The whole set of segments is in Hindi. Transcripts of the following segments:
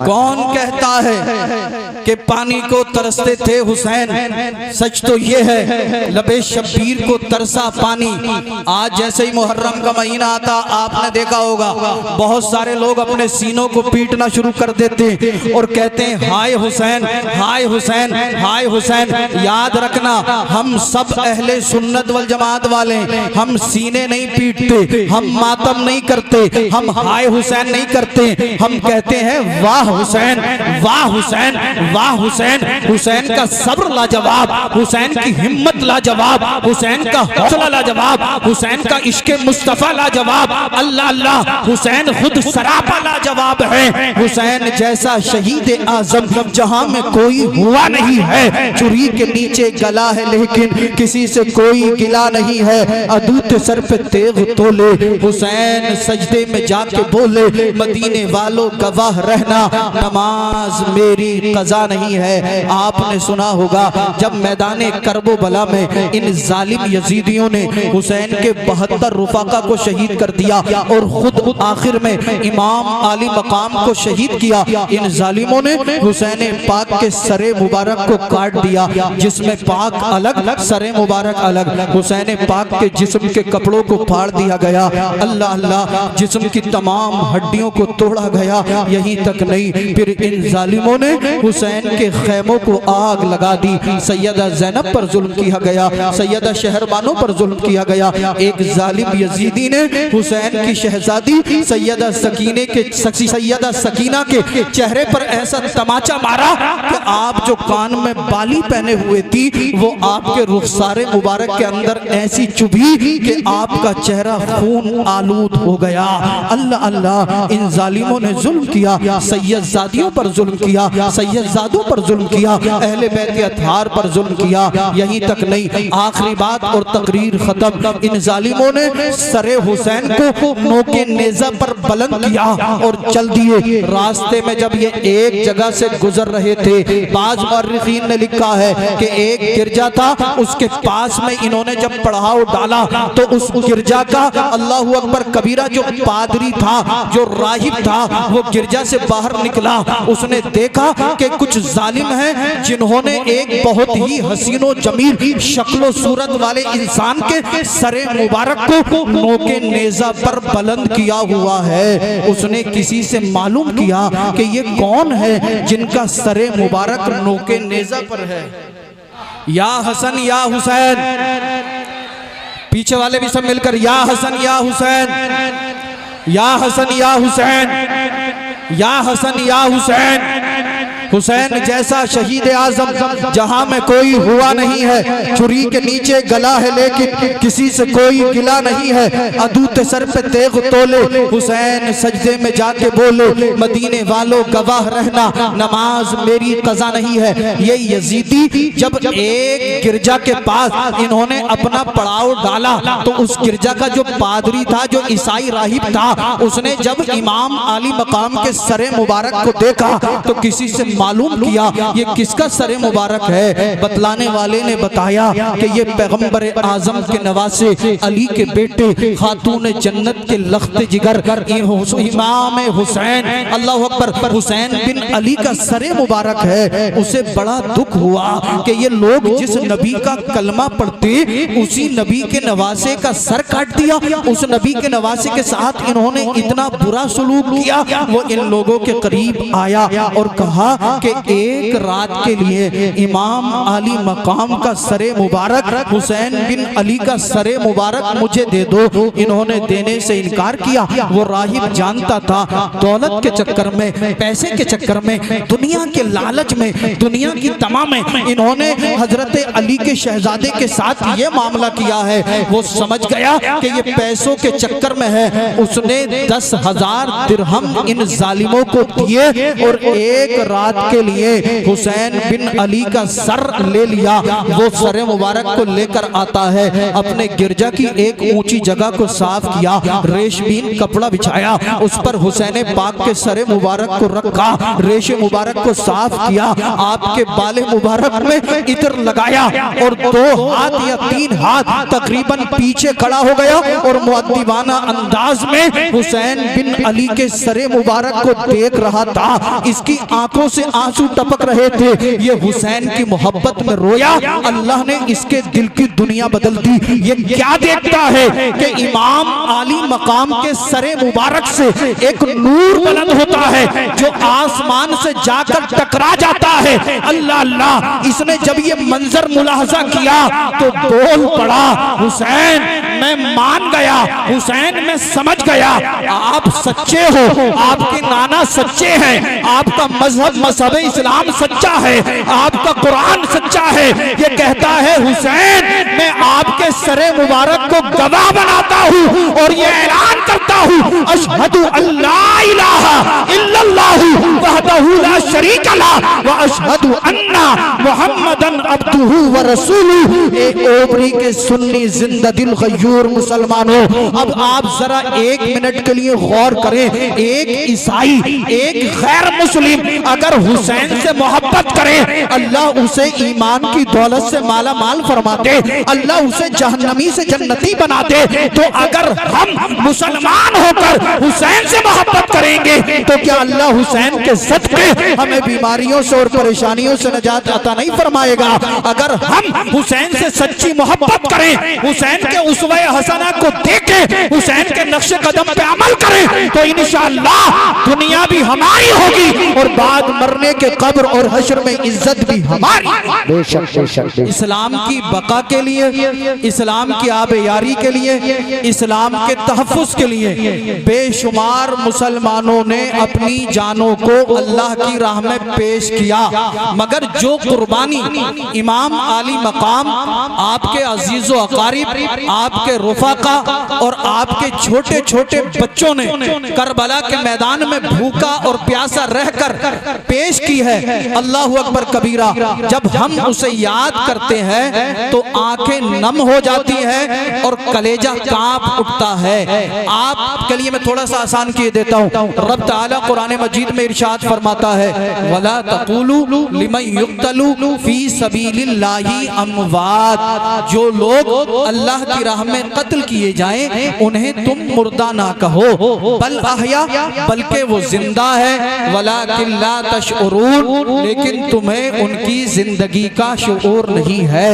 कौन कहता है कि पानी को तरसते थे हुसैन? सच तो ये है लबे शब्बीर को तरसा पानी। आज जैसे ही मुहर्रम का महीना आता आपने देखा होगा बहुत सारे लोग अपने सीनों को पीटना शुरू कर देते और कहते हैं हाय हुसैन, हाय हुसैन, हाय हुसैन। याद रखना हम सब अहले सुन्नत वल जमात वाले, हम सीने नहीं पीटते, हम मातम नहीं करते, हम हाय हुसैन नहीं करते, हम कहते हैं वाह हुसैन, वाह हुसैन, वाह हुसैन। हुसैन का सब्र लाजवाब, हुसैन की हिम्मत लाजवाब, हुसैन का हौसला लाजवाब, हुसैन का इश्क़े मुस्तफा लाजवाब। अल्लाह अल्लाह, हुसैन खुद सरापा लाजवाब है। हुसैन जैसा शहीद आजम जहां में कोई हुआ नहीं है। चुरी के नीचे गला है लेकिन किसी से कोई गिला नहीं है। अदूत सर पे तेग तोले हुसैन सजदे में जाके बोले मदीने वालों गवाह रहना नमाज मेरी कज़ा नहीं है। आपने सुना होगा जब मैदाने करबला में इन जालिम यजीदियों ने हुसैन के 72 रुफाका को शहीद कर दिया और खुद आखिर में इमाम आली मकाम को शहीद किया। इन जालिमों ने हुसैन पाक के सरे मुबारक को काट दिया, जिसमें पाक अलग सरे मुबारक अलग। हुसैन पाक के जिस्म के कपड़ों को फाड़ दिया गया। अल्लाह अल्लाह, जिस्म की तमाम हड्डियों को तोड़ा गया। यहीं तक नहीं, फिर इन जालिमों ने हुसैन के खैमों को आग लगा दी। सैयदा ज़ैनब पर जुल्म किया गया, सैयदा शहरबानों पर जुल्म किया गया। एक जालिम यजीदी ने हुसैन की शहजादी सैयदा सकीना के चेहरे पर ऐसा तमाचा मारा कि आप जो कान में बाली पहने हुए थी वो आपके रुखसारे मुबारक के अंदर ऐसी चुभी कि आपका चेहरा खून आलूद हो गया। अल्लाह अल्लाह, इन जालिमों ने जुल्म किया, सैयदजादियों पर जुल्म किया, सैयदजादों पर जुल्म किया, अहले बैत अतहार पर जुल्म किया। यहीं तक नहीं, आखिरी बात और तकरीर खत्म। इन जालिमों ने सरे हुसैन को नोके नेज़ा पर बुलंद किया और चल दिए। रास्ते में जब ये एक जगह से गुजर रहे थे, बाज मुअर्रिखीन ने लिखा है कि एक गिरजा था, उसके पास में इन्होंने जब पड़ाव डाला तो उस गिरजा का अल्लाहु अकबर कबीरा जो पादरी था, जो राहिब था, वो गिरजा से बाहर निकला। उसने देखा कि कुछ जालिम हैं जिन्होंने एक बहुत ही हसीनो जमील शक्लो सूरत वाले इंसान के सरे मुबारक को नोके नेज़ा पर बुलंद किया हुआ है। उसने किसी से मालूम किया कि ये कौन है जिनका सरे मुबारक नोके नेज़ा पर है। या हसन या हुसैन, पीछे वाले भी सब मिलकर या हसन या हुसैन, या हसन या हुसैन, या हसन या हुसैन। हुसैन जैसा शहीद आजम जहां में कोई हुआ नहीं है। छुरी के नीचे गला है लेकिन किसी से कोई गिला नहीं है। अदूत सर पे तेग तोले हुसैन सजदे में जाके बोले मदीने वालों गवाह रहना नमाज मेरी कज़ा नहीं है। ये यजीदी जब एक गिरजा के पास इन्होंने अपना पड़ाव डाला तो उस गिरजा का जो पादरी था, जो ईसाई राहिब था, उसने जब इमाम आली मकाम के सरे मुबारक को देखा तो किसी से मालूम किया ये किसका सरे मुबारक है। बतलाने वाले ने बताया कि ये पैगंबर आजम के नवासे अली के बेटे खातून जन्नत के लख्त जिगर इमाम हुसैन अल्लाह अकबर हुसैन बिन अली का सरे मुबारक है। उसे बड़ा दुख हुआ कि ये लोग जिस नबी का कलमा पढ़ते उसी नबी के नवासे का सर काट दिया। उस नबी के नवासे के साथ इन्होंने इतना बुरा सलूक किया। वो इन लोगों के करीब आया और कहा कि एक रात के लिए इमाम आली मकाम का सरे मुबारक हुसैन बिन अली का सरे मुबारक मुझे दे दो। इन्होंने देने से इनकार किया। वो राहिब जानता था दौलत के चक्कर में, पैसे के चक्कर में, दुनिया के लालच में, दुनिया की तमा में इन्होंने हजरत अली के शहजादे के साथ ये मामला किया है। वो समझ गया कि ये पैसों के चक्कर में है। उसने 10,000 दिरहम इन जालिमों को दिए और एक रात बात के लिए हुसैन बिन अली का सर ले लिया। वो सर मुबारक को लेकर आता है, अपने गिरजा की एक ऊंची जगह को साफ किया, रेशमीन कपड़ा बिछाया, उस पर हुसैन पाक के सर मुबारक को रखा, रेशे मुबारक को साफ किया, आपके बाले मुबारक में इत्र लगाया और 2 हाथ या 3 हाथ तकरीबन पीछे खड़ा हो गया और मुअद्दिबाना अंदाज में हुसैन बिन अली के सरे मुबारक को देख रहा था। इसकी आंखों से आंसू टपक रहे थे। ये हुसैन की मोहब्बत में रोया। अल्लाह ने इसके दिल की दुनिया बदल दी। ये क्या देखता है कि इमाम आली मकाम के सरे मुबारक से एक नूर बुलंद होता है जो आसमान से जाकर टकरा जाता है। अल्लाह अल्लाह, इसने जब ये मंजर मुलाहजा किया तो बोल पड़ा, हुसैन मैं मान गया, हुसैन मैं समझ गया, आप सच्चे हो, आपके नाना सच्चे हैं, आपका मजहब इस्लाम सच्चा है, आपका कुरान सच्चा है। ये कहता है हुसैन मैं आपके सरे मुबारक को गवाह बनाता हूँ और ये ऐलान करता हूँ, अशहदु अल्ला इलाहा इल्लल्लाहु वहदहु ला शरीका लह व अशहदु अन्ना मुहम्मदन अब्दुहु व रसूलुहु। ए ओबरी के सुन्नी जिंदा दिल गयूर मुसलमानों, अब आप जरा 1 मिनट के लिए गौर करें। एक ईसाई, एक गैर मुस्लिम अगर हुसैन से मोहब्बत करे, अल्लाह उसे ईमान की दौलत से माला माल फरमा दे, अल्लाह उसे जहन्नमी से जन्नती बना दे। तो अगर हम मुसलमान होकर हुसैन से मोहब्बत करेंगे तो क्या अल्लाह हुसैन के सदके हमें बीमारियों से और परेशानियों से निजात अता नहीं फरमाएगा? अगर हम हुसैन से सच्ची मोहब्बत करें, हुसैन के उसवे हसना को देखें, हुसैन के नक्शे कदम पे अमल करें तो इंशाअल्लाह दुनिया भी हमारी होगी और बाद मरने के कब्र और हश्र में इज्जत भी हमारी। बेशक इस्लाम की बका के लिए, इस्लाम की आबयारी के लिए, इस्लाम के तहफ़्फ़ुज़ के लिए बेशुमार मुसलमानों ने अपनी जानों को अल्लाह की राह में पेश किया। मगर जो कुर्बानी इमाम आली मकाम, आपके अजीज़ो अकारिब, आपके रुफ़ाका और आपके छोटे छोटे बच्चों ने करबला के मैदान में भूखा और प्यासा रहकर पेश की है, अल्लाहु अकबर कबीरा। जब हम उसे याद करते हैं तो आंखें नम हो जाती है और कलेजा कांप उठता है। आपके लिए मैं थोड़ा सा आसान किए देता हूँ। रब ताला कुरान मजीद में इरशाद फरमाता है, वला तक़ूलू लिमन युक़्तलू फी सबीलिल्लाहि अमवात, जो लोग अल्लाह की राह में कत्ल किए जाएं उन्हें तुम मुर्दा ना कहो, बल अहया, बल्कि वो जिंदा है, वलाकिन ला तशउरून, लेकिन तुम्हें उनकी जिंदगी का शऊर नहीं है।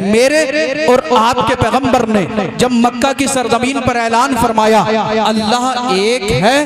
मेरे और आपके पैगंबर ने जब मक्का की सरजमीन पर ऐलान फरमाया अल्लाह एक है,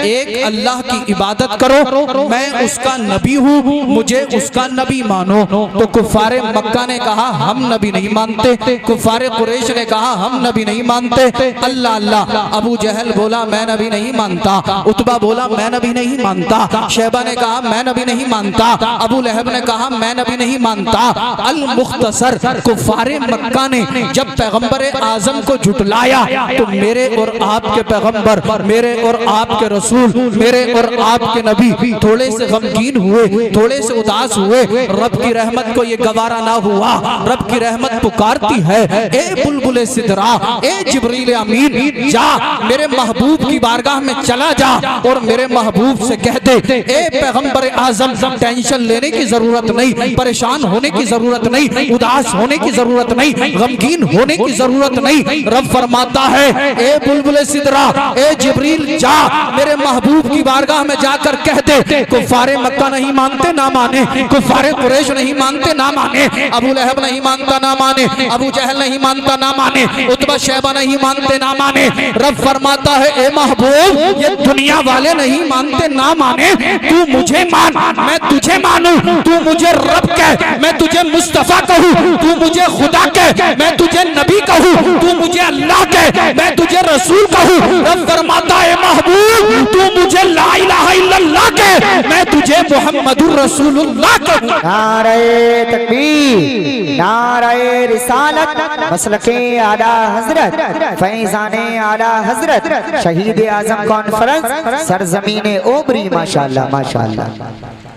एक अल्लाह की इबादत करो, मैं उसका नबी हूँ, मुझे उसका नबी मानो, तो कुफारे मक्का ने कहा हम नबी नहीं मानते, कुफारे कुरैश ने कहा हम नबी नहीं मानते। अल्लाह अल्लाह, अबू जहल बोला मैं नबी नहीं मानता, उतबा बोला मैं नबी नहीं मानता, शैबा ने कहा मैं नबी नहीं मानता, अबू लहब ने कहा मैं नबी नहीं मानता। अल मुख्तसर कुफारे मक्का ने जब पैगंबर आजम को झुटलाया तो मेरे और आपके पैगंबर, मेरे और आपके रसूल, मेरे और आपके नबी थोड़े से गमगीन हुए, थोड़े से उदास हुए। रब की रहमत को ये गवारा ना हुआ। रब की रहमत पुकारती है, ए बुलबुले सिदरा, ए जिब्रील अमीन, जा मेरे महबूब की बारगाह में चला जा और मेरे महबूब से कह दे, ए पैगंबर आजम टेंशन लेने की जरूरत नहीं, परेशान होने की जरूरत नहीं, उदास होने की जरूरत नहीं, गमगीन होने की जरूरत नहीं। रब फरमाता है, ए बुलबुले सिदरा, ए जिब्रील, जा मेरे महबूब की बारगाह में जाकर कह दे, कुफारे मक्का नहीं मानते ना माने, कुफारे कुरैश नहीं मानते ना माने, अबू लहब नहीं मानता ना माने, अबू जहल नहीं मानता ना माने, उतबा शैबा नहीं मानते ना माने। रब फरमाता है, ए महबूब, ये दुनिया वाले नहीं मानते ना माने, तू मुझे मान, मैं तुझे मानूं, तू मुझे रब कह, मैं तुझे मुस्तफा कहूं, तू मुझे खुदा कह, मैं तुझे नबी कहूं, तू मुझे अल्लाह कह, मैं तुझे रसूल कहूं। रब फरमाता है, महबूब, तू मुझे ला इलाहा इल्लल्लाह कह, मैं तुझे मुहम्मदुर रसूलुल्लाह कहूं। नारे तकबीर, नारे रिसालत, मसलके आला हजरत, फैजाने आला हजरत, शहीद आजम कॉन्फ्रेंस, सरजमीन ओबरी, माशाअल्लाह माशाअल्लाह।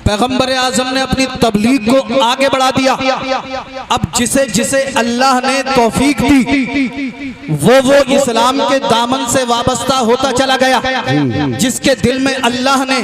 पैगंबर आजम ने अपनी तबलीग को आगे बढ़ा दिया। अब जिसे जिसे अल्लाह ने तौफीक दी वो इस्लाम के दामन से वाबस्ता होता चला गया। जिसके दिल में अल्लाह ने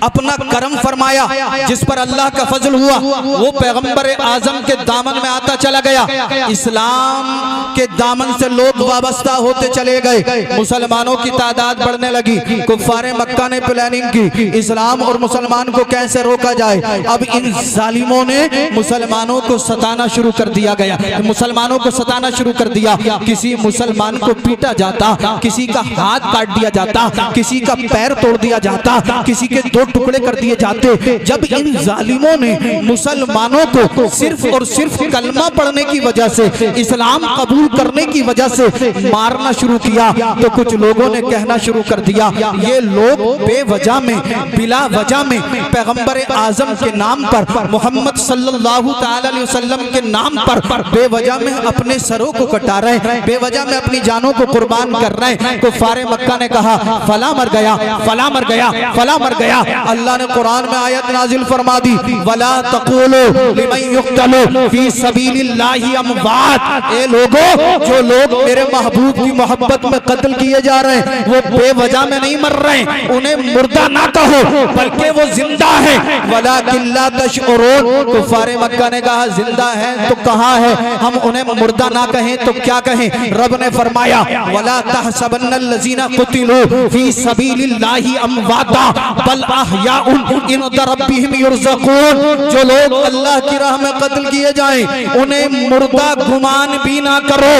अपना करम फरमाया, जिस पर अल्लाह का फजल हुआ, वो पैगंबर आजम के दामन में आता चला गया। इस्लाम के दामन से लोग वाबस्ता होते चले गए। मुसलमानों की तादाद बढ़ने लगी। कुफ्फारे मक्का ने प्लानिंग की इस्लाम और मुसलमान को कैसे रोका जाए। अब इन जालिमों ने मुसलमानों को सताना शुरू कर दिया गया। मुसलमानों को सताना शुरू कर दिया। किसी मुसलमान को पीटा जाता, किसी का हाथ काट दिया जाता, किसी का पैर तोड़ दिया जाता, किसी के दो टुकड़े कर दिए जाते। जब इन जालिमों ने मुसलमानों को सिर्फ और सिर्फ कलमा पढ़ने की वजह से, इस्लाम कबूल करने की वजह से मारना शुरू किया, तो कुछ लोगों ने कहना शुरू कर दिया ये लोग बेवजह में, बिला वजह में पैगंबर आजम के नाम पर, मोहम्मद सल्लल्लाहु ताला अलैहि वसल्लम के नाम पर बेवजह में अपने सरों को कटा रहे हैं, बेवजह में अपनी जानों को कुर्बान कर रहे हैं। कुफ्फारे मक्का ने कहा फला मर गया, फला मर गया, फला मर गया। अल्लाह ने कुरान में आयत नाजिल फरमा दी, वला तक़ूलू लिमन युक़्तलू फी सबीलिल्लाहि अमवात। ए लोगो, जो लोग मेरे महबूब की मोहब्बत में कत्ल किए जा रहे हैं वो बेवजह में नहीं मर रहे हैं, उन्हें मुर्दा ना कहो बल्कि वो जिंदा है। वलाकिन ला तशउरून। कुफ्फारे मक्का ने कहा जिंदा है तो कहाँ है, हम उन्हें मुर्दा ना कहें तो क्या कहें। रब ने फरमाया वला तहसबन्नल्लज़ीना कुतिलू फी सबीलिल्लाहि अमवाता बल अहयाउन इंदा रब्बिहिम युरज़क़ून। जो लोग अल्लाह की राह में कत्ल किए जाएं उन्हें मुर्दा गुमान भी ना करो,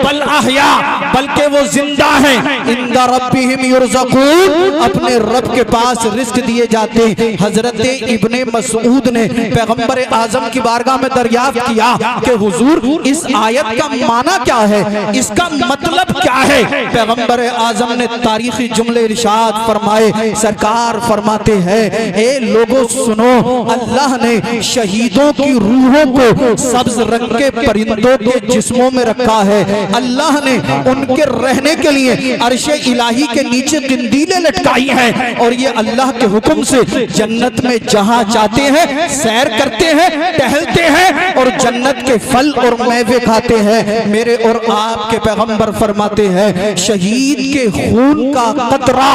बल अहया, बल्कि वो जिंदा है। इंदा रब्बिहिम युरज़क़ून, अपने रब के पास रिस्क दिए जाते हैं। हजरत इब्ने मसऊद ने पैगंबर आजम की बारगाह में दरियाफ्त किया कि हुजूर इस आयत का माना क्या है, इसका मतलब क्या है। पैगंबर आजम ने तारीखी जुमले इरशाद फरमाए। सरकार फरमाते हैं ए लोगों सुनो, अल्लाह ने शहीदों की रूहों को सब्ज रंग के परिंदों के जिस्मों में रखा है। अल्लाह ने उनके रहने के लिए अर्शे इलाही के नीचे किंदीलें लटकाई हैं और ये अल्लाह के हुक्म से जन्नत में जहां चाहते हैं सैर करते हैं, टहलते हैं और जन्नत के फल और मेवे खाते हैं। मेरे और आपके पैगंबर फरमाते हैं शहीद के खून का कतरा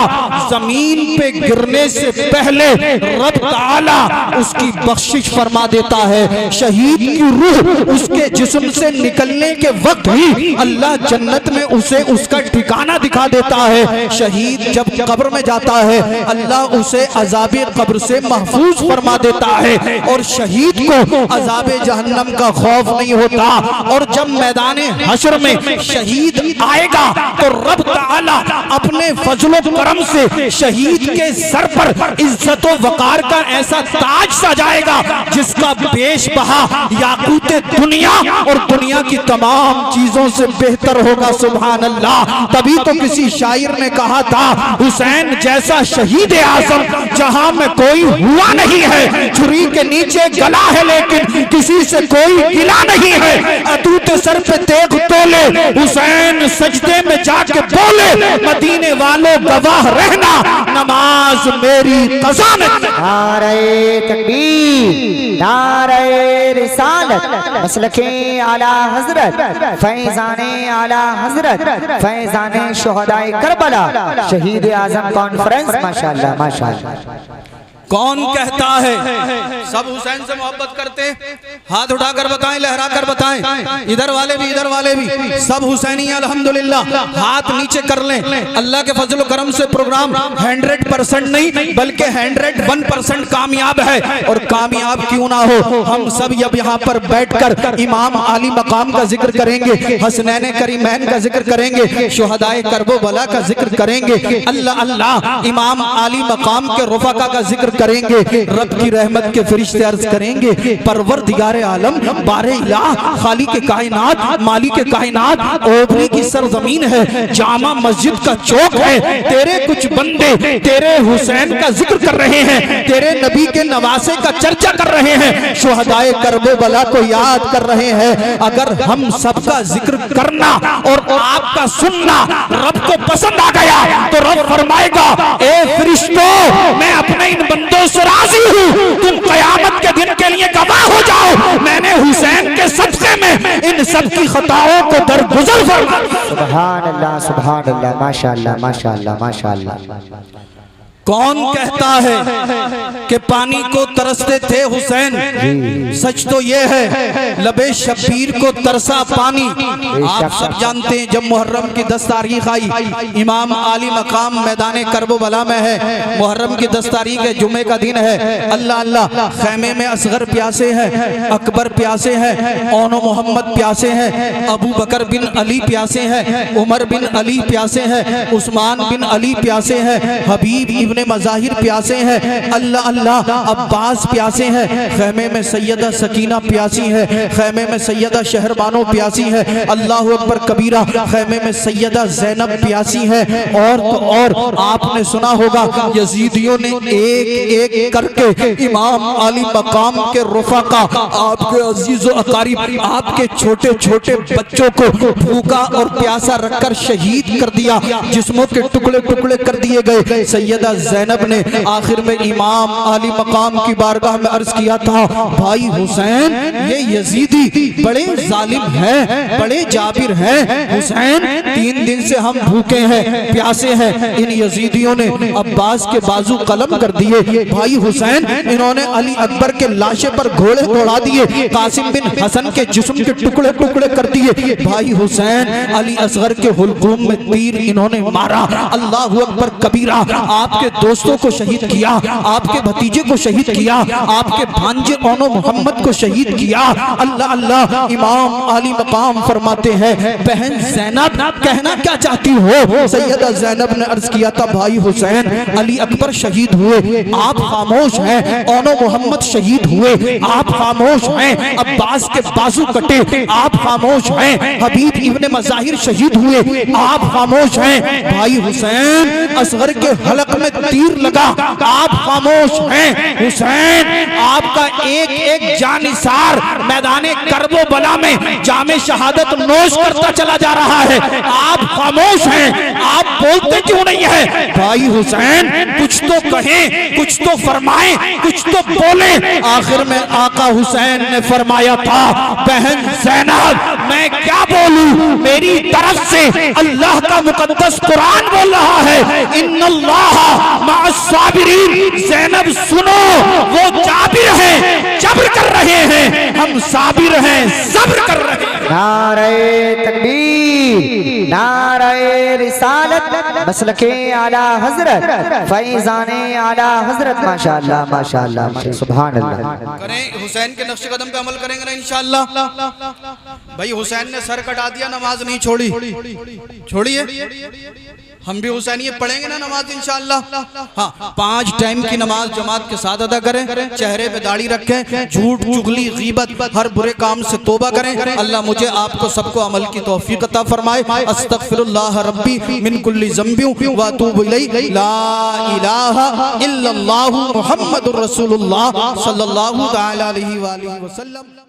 जमीन पे गिरने से पहले रब ताला उसकी बख्शिश फरमा देता है। शहीद की रूह उसके जिस्म से निकलने के वक्त ही अल्लाह जन्नत में उसे उसका ठिकाना दिखा देता है। शहीद जब कब्र में जाता है अल्लाह उसे अजाबे कब्र से महफूज फरमा देता है और शहीद को अजाबे जहन्नम का खौफ नहीं होता। और जब मैदाने हश्र में शहीद आएगा तो रब ताला अपने फजलो करम से शहीद के सर पर इज्जत व वकार का ऐसा ताज सजाएगा जिसका पेश बहा याकूत दुनिया और दुनिया की तमाम चीजों से बेहतर होगा। सुभान अल्लाह। तभी तो किसी शायर ने कहा था हुसैन जैसा शहीद आजम जहां में कोई हुआ नहीं है। छुरी के नीचे गला है लेकिन किसी से कोई गिला नहीं है। अतूत सर पे तेग तोले हुसैन सजदे में जाके बोले मदीने वालों गवाह रहना नमाज मेरी कज़ा नहीं। नारे तकबीर, नारे रिसालत, मसलके आला हजरत, फैजाने आला हजरत, फैजाने शुहदाए करबला, शहीद आजम कॉन्फ्रेंस। माशाअल्लाह माशाअल्लाह। कौन कहता है सब हुसैन से मोहब्बत करते हैं? हाथ उठाकर बताएं, लहरा कर बताएं। इधर वाले भी, इधर वाले भी, सब हुसैनी अल्हम्दुलिल्लाह। हाथ नीचे कर लें। अल्लाह के फजल करम से प्रोग्राम 100% नहीं बल्कि 101% कामयाब है। और कामयाब क्यों ना हो, हम सब अब यहाँ पर बैठकर इमाम आली मकाम का जिक्र करेंगे, हसनैन करीमैन का जिक्र करेंगे, शुहदाए करबला का जिक्र करेंगे, अल्लाह अल्लाह इमाम आली मकाम के रुफका का जिक्र करेंगे। रब की रहमत के फरिश्ते अर्ज करेंगे परवरदिगार आलम बारे इलाह खालिक के कायनात मालिक के कायनात ओबरी की सरजमीन है, जामा मस्जिद का चौक है, तेरे कुछ बंदे तेरे हुसैन का जिक्र कर रहे हैं, तेरे नबी के नवासे का चर्चा कर रहे हैं, शुहदाए करबला को याद कर रहे हैं। अगर हम सबका जिक्र करना और आपका सुनना रब को पसंद आ गया तो रब फरमाएगा ए फरिश्तों मैं अपने इन बंदों से राजी हूँ सबकी खताओं को दरगुजर फरमा। सुभान अल्लाह, माशाअल्लाह माशाअल्लाह माशाअल्लाह। कौन कहता है कि पानी को तरसते थे हुसैन? सच तो ये है लबे शब्बीर को तरसा पानी। आप सब जानते हैं जब मुहर्रम की 10 तारीख आई, इमाम आली मकाम मैदान करबला में है। मुहर्रम की 10 तारीख है, जुमे का दिन है। अल्लाह अल्लाह, खैमे में असगर प्यासे हैं, अकबर प्यासे हैं, ओनो मोहम्मद प्यासे हैं, अबू बकर बिन अली प्यासे हैं, उमर बिन अली प्यासे हैं, उस्मान बिन अली प्यासे हैं, हबीब इब्ने मज़ाहिर प्यासे हैं, अल्लाह अल्लाह अब्बास प्यासे हैं। खैमे में सैयदा सकीना प्यासी है, खैमे में सैयदा शहरबानो प्यासी है, अल्लाह अकबर कबीरा, खैमे में सैयदा ज़ैनब प्यासी है। और तो और आपने सुना होगा यजीदियों ने एक एक करके इमाम आली मकाम के रुफ़ाका, आपके अजीज़ो अकारिब, आपके छोटे छोटे बच्चों को भूखा और प्यासा रखकर शहीद कर दिया, जिस्मों के टुकड़े टुकड़े कर दिए गए। सैयदा ज़ैनब ने आखिर में इमाम आली मकाम की बारगाह में अर्ज किया था, भाई हुसैन ये यजीदी बड़े जालिम हैं, बड़े जाबिर हैं। हुसैन 3 दिन से हम भूखे हैं, प्यासे हैं। इन यजीदियों ने अब्बास के बाजू कलम कर दिए। भाई हुसैन इन्होंने अली अकबर के लाशे पर घोड़े दौड़ा दिए, कासिम बिन हसन के जिस्म के टुकड़े टुकड़े कर दिए। भाई हुसैन अली असगर के हुलकूम में तीर इन्होंने मारा। अल्लाह अकबर कबीरा, आपके दोस्तों को शहीद किया, आपके भतीजे को शहीद किया, आपके भांजे ओनो मोहम्मद को शहीद किया। अल्लाह अल्लाह, इमाम आली मकाम फरमाते हैं, बहन ज़ैनब कहना क्या चाहती हो? सैयदा ज़ैनब ने अर्ज किया था, भाई हुसैन अली अकबर शहीद हुए, आप खामोश हैं। ओनो मोहम्मद शहीद हुए, आप खामोश हैं। अब्बास के बाजू कटे, आप खामोश हैं। हबीब इब्ने मज़ाहिर शहीद हुए, आप खामोश हैं। भाई हुसैन असगर के हलक में तीर लगा, आप खामोश हैं। हुसैन आपका एक एक जानिसार मैदाने करबो बला में जामे शहादत नोश करता चला जा रहा है, आप खामोश हैं। आप बोलते क्यों नहीं है? भाई हुसैन कुछ तो कहें, कुछ तो फरमाएं, कुछ तो बोलें। आखिर में आका हुसैन ने फरमाया था, बहन ज़ैनब मैं क्या बोलूं, मेरी तरफ से अल्लाह का मुकद्दस कुरान बोल रहा है, इन्नल्लाह मअस्साबिरीन। ज़ैनब सुनो, वो जाबिर हैं, जब्र कर रहे हैं, हम साबिर हैं, सब्र कर रहे हैं। नारे तकबीर, नारे रिसालत, मसलके आला हजरत, फैजाने आला हजरत। माशाअल्लाह माशाअल्लाह, सुभान अल्लाह। करें हुसैन के नक्शे कदम पे अमल करेंगे ना इंशाअल्लाह। भाई हुसैन ने सर कटा दिया, नमाज नहीं छोड़ी, छोड़िए। हम भी हुसैनियत पढ़ेंगे ना नमाज इंशाअल्लाह। हाँ, 5 टाइम की नमाज जमात के साथ अदा करें, चेहरे पे दाढ़ी रखें, झूठ चुगली गीबत हर बुरे काम से तौबा करें। अल्लाह मुझे आपको सबको अमल की तौफीक अता फरमाए। अस्तगफिरुल्लाह रब्बी मिन कुल्ली ज़ंबि व अतूबु इलैहि, ला इलाहा इल्लल्लाहु मुहम्मदुर रसूलुल्लाह सल्लल्लाहु तआला अलैहि व आलिहि वसल्लम।